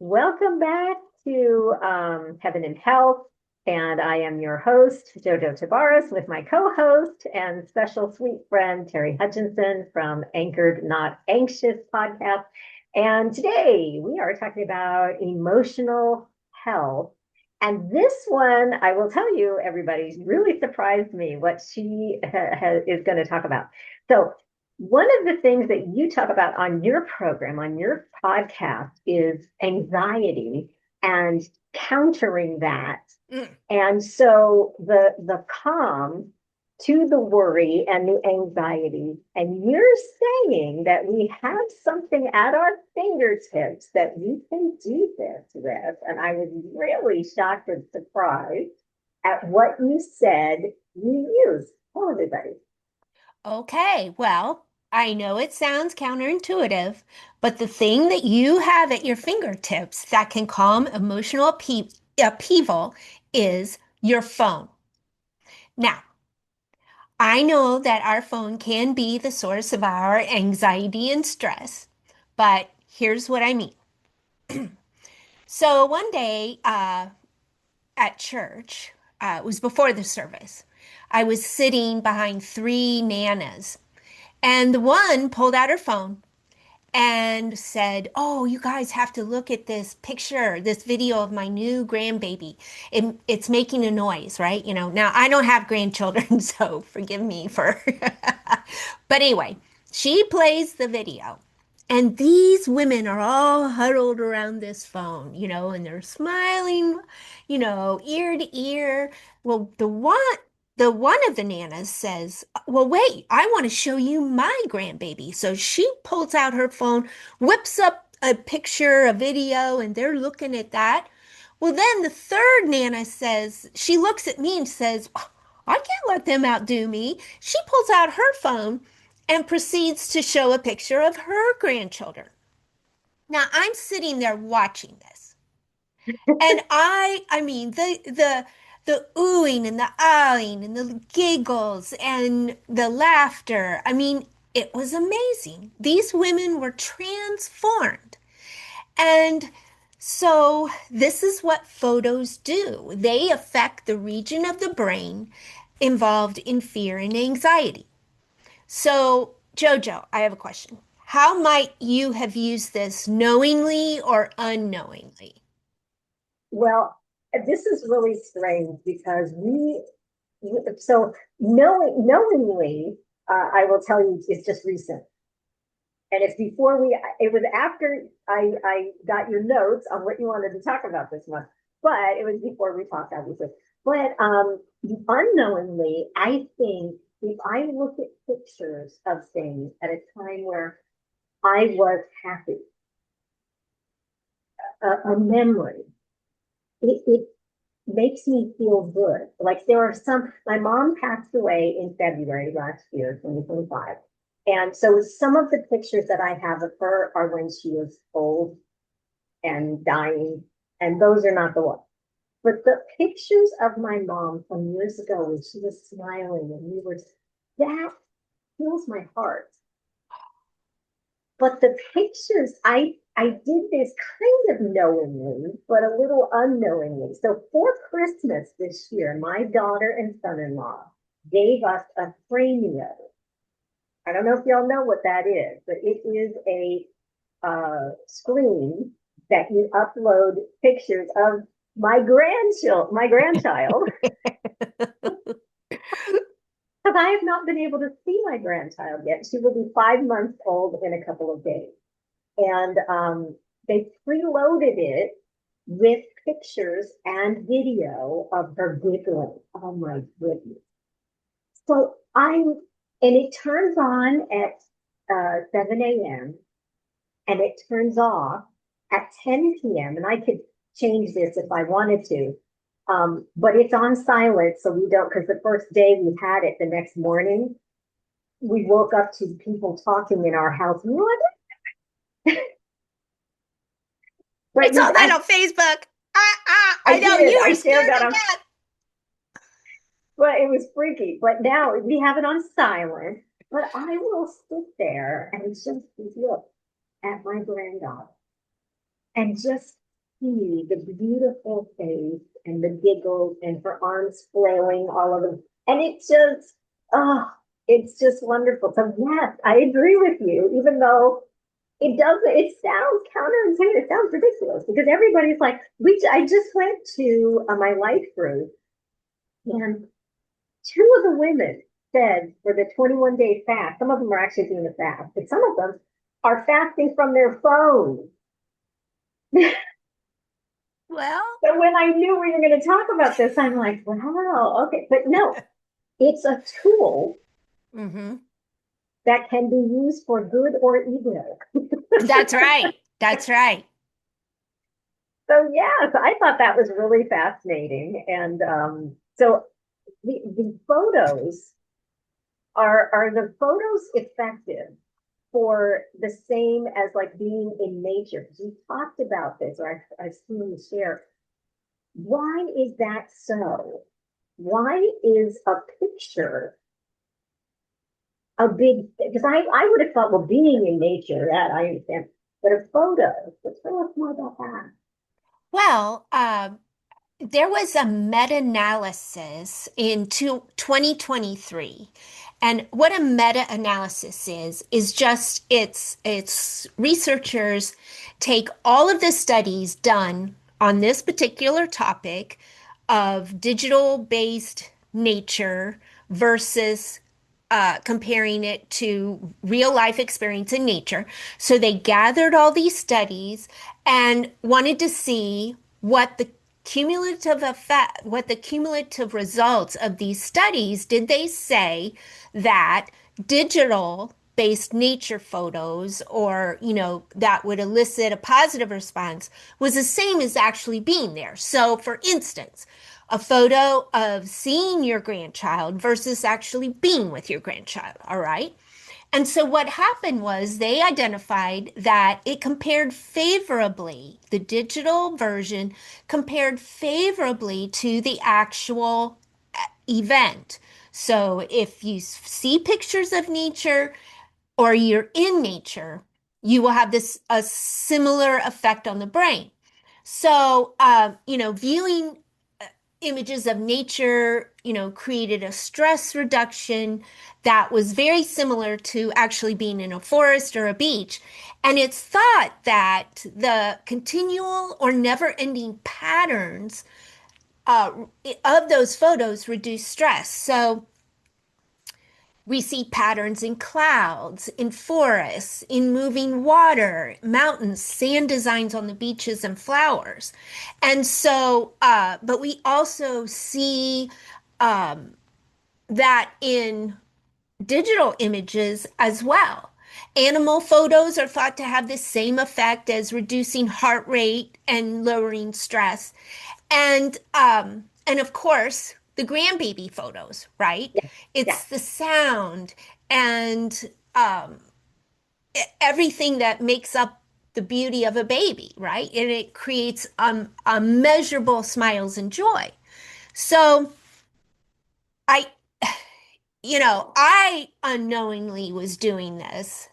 Welcome back to Heaven and Health. And I am your host, Jojo Tabaris, with my co host and special sweet friend, Terry Hutchinson from Anchored Not Anxious podcast. And today we are talking about emotional health. And this one, I will tell you, everybody, really surprised me what she is going to talk about. So, one of the things that you talk about on your program, on your podcast, is anxiety and countering that. Mm. And so the calm to the worry and the anxiety. And you're saying that we have something at our fingertips that we can do this with. And I was really shocked and surprised at what you said you used. Tell everybody. Okay, well, I know it sounds counterintuitive, but the thing that you have at your fingertips that can calm emotional upheaval is your phone. Now, I know that our phone can be the source of our anxiety and stress, but here's what I mean. So one day at church, it was before the service, I was sitting behind three nanas. And the one pulled out her phone and said, "Oh, you guys have to look at this picture, this video of my new grandbaby. It's making a noise, right? Now I don't have grandchildren, so forgive me for." But anyway, she plays the video. And these women are all huddled around this phone, and they're smiling, ear to ear. Well, the one of the nanas says, "Well, wait, I want to show you my grandbaby." So she pulls out her phone, whips up a picture, a video, and they're looking at that. Well, then the third nana says, she looks at me and says, "I can't let them outdo me." She pulls out her phone and proceeds to show a picture of her grandchildren. Now I'm sitting there watching this. And I mean, the oohing and the ahhing and the giggles and the laughter. I mean, it was amazing. These women were transformed. And so this is what photos do. They affect the region of the brain involved in fear and anxiety. So, Jojo, I have a question. How might you have used this knowingly or unknowingly? Well, this is really strange because so knowingly, I will tell you, it's just recent. And it's before it was after I got your notes on what you wanted to talk about this month, but it was before we talked, obviously. But unknowingly, I think if I look at pictures of things at a time where I was happy, a memory, it makes me feel good. Like there are my mom passed away in February last year, 2025. And so some of the pictures that I have of her are when she was old and dying, and those are not the ones. But the pictures of my mom from years ago when she was smiling and that fills my heart. But the pictures, I did this kind of knowingly, but a little unknowingly. So for Christmas this year, my daughter and son-in-law gave us a Framio. I don't know if y'all know what that is, but it is a screen that you upload pictures of my grandchild, because I have not been able to see my grandchild yet. She will be 5 months old in a couple of days. And they preloaded it with pictures and video of her giggling. Oh my goodness. So and it turns on at 7 a.m. and it turns off at 10 p.m. And I could change this if I wanted to. But it's on silent, so we don't, because the first day we had it, the next morning, we woke up to people talking in our house. What? I But saw that I, on Facebook. I I know did. you I were shared scared that to on, death. but it was freaky. But now we have it on silent. But I will sit there and just look at my granddaughter and just see the beautiful face and the giggles and her arms flailing, all of them. And oh, it's just wonderful. So yes, I agree with you, even though it sounds counterintuitive. It sounds ridiculous because everybody's like, I just went to my life group and two of the women said for the 21-day fast, some of them are actually doing the fast, but some of them are fasting from their phone. Well, So when I knew we were going to talk about this, I'm like, wow, okay. But no, it's a tool hmm that can be used for good or evil. that's right. That's right. So yes, I thought that was really fascinating. And so the photos are the photos effective for the same as like being in nature? Because we talked about this, or I've seen you share. Why is that so? Why is a picture a big thing? Because I would have thought, well, being in nature, that I understand. But a photo, let's tell us more about that. Well, there was a meta-analysis in 2023. And what a meta-analysis is just it's researchers take all of the studies done on this particular topic of digital-based nature versus comparing it to real life experience in nature. So they gathered all these studies and wanted to see what the cumulative results of these studies did they say that digital based nature photos or that would elicit a positive response was the same as actually being there. So for instance, a photo of seeing your grandchild versus actually being with your grandchild, all right? And so what happened was they identified that it compared favorably, the digital version compared favorably to the actual event. So if you see pictures of nature or you're in nature, you will have this a similar effect on the brain. So, viewing images of nature, created a stress reduction that was very similar to actually being in a forest or a beach. And it's thought that the continual or never ending patterns uh, of those photos reduce stress. So, we see patterns in clouds, in forests, in moving water, mountains, sand designs on the beaches, and flowers. And so, but we also see that in digital images as well. Animal photos are thought to have the same effect as reducing heart rate and lowering stress. And of course, the grandbaby photos, right? Yeah, yeah. It's the sound and everything that makes up the beauty of a baby, right? And it creates immeasurable smiles and joy. So I I unknowingly was doing this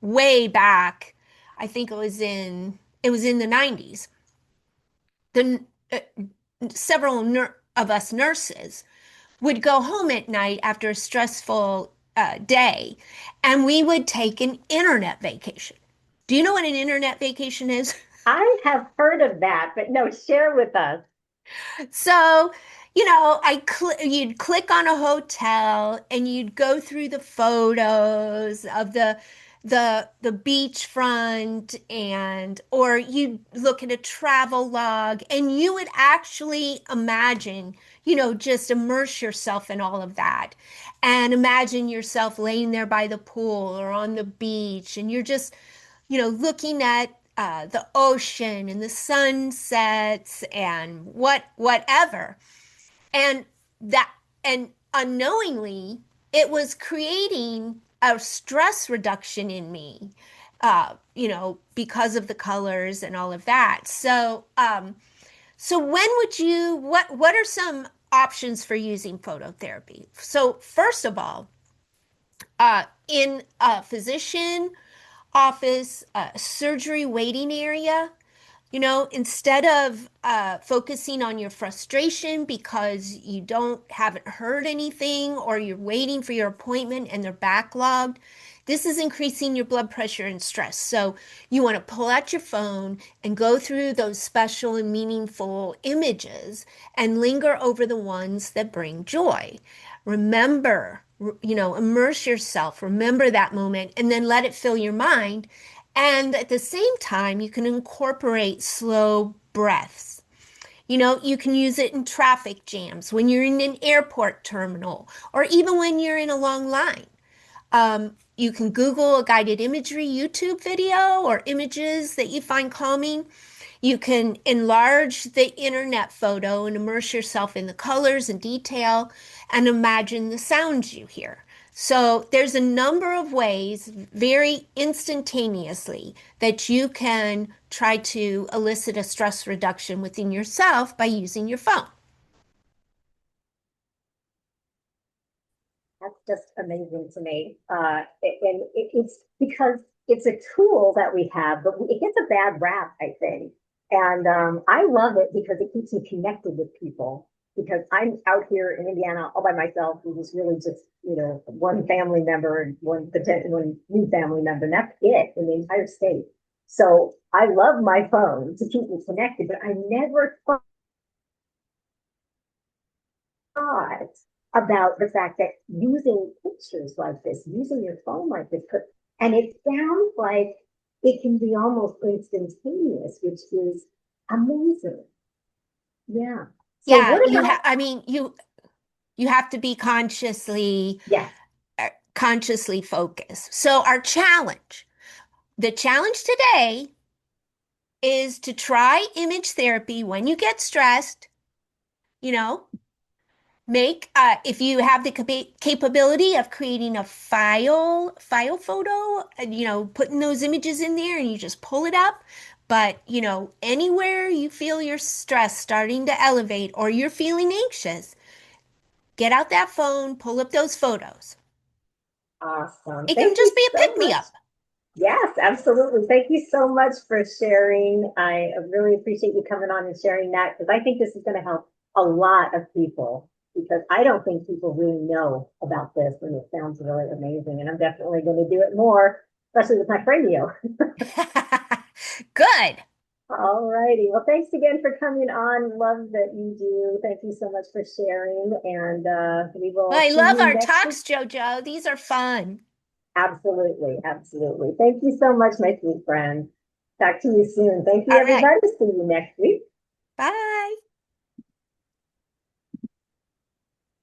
way back. I think it was in the 90s. The several of us nurses would go home at night after a stressful day, and we would take an internet vacation. Do you know what an internet vacation is? I have heard of that, but no, share with us. So, you'd click on a hotel and you'd go through the photos of the beachfront or you'd look at a travel log and you would actually imagine, just immerse yourself in all of that and imagine yourself laying there by the pool or on the beach and you're just looking at the ocean and the sunsets and whatever, and that and unknowingly, it was creating a stress reduction in me, because of the colors and all of that. So when would you? What are some options for using phototherapy? So first of all, in a physician office, surgery waiting area, Instead of focusing on your frustration because you haven't heard anything or you're waiting for your appointment and they're backlogged, this is increasing your blood pressure and stress. So you want to pull out your phone and go through those special and meaningful images and linger over the ones that bring joy. Remember, immerse yourself, remember that moment, and then let it fill your mind. And at the same time, you can incorporate slow breaths. You can use it in traffic jams, when you're in an airport terminal, or even when you're in a long line. You can Google a guided imagery YouTube video or images that you find calming. You can enlarge the internet photo and immerse yourself in the colors and detail and imagine the sounds you hear. So there's a number of ways, very instantaneously, that you can try to elicit a stress reduction within yourself by using your phone. That's just amazing to me. It's because it's a tool that we have, but it gets a bad rap, I think. And I love it because it keeps me connected with people. Because I'm out here in Indiana all by myself, and was really just one family member and one new family member, and that's it in the entire state. So I love my phone to keep me connected, but I never thought about the fact that using pictures like this, using your phone like this, and it sounds like it can be almost instantaneous, which is amazing. Yeah. So Yeah, what about, I mean, you have to be yes, consciously focused. So the challenge today is to try image therapy when you get stressed, you know, make if you have the capability of creating a file photo and putting those images in there and you just pull it up. But anywhere you feel your stress starting to elevate or you're feeling anxious, get out that phone, pull up those photos. awesome. It can Thank you just be a so pick me much. up. Yes, absolutely. Thank you so much for sharing. I really appreciate you coming on and sharing that because I think this is going to help a lot of people because I don't think people really know about this and it sounds really amazing. And I'm definitely going to do it more, especially with my radio. Good. All righty. Well, thanks again for coming on. Love that you do. Thank you so much for sharing. And we Well, will I see love you our next week. talks, Jojo. These are fun. Absolutely. Absolutely. Thank you so much, my sweet friend. Talk to you soon. Thank you, All right. everybody. See you next week. Bye.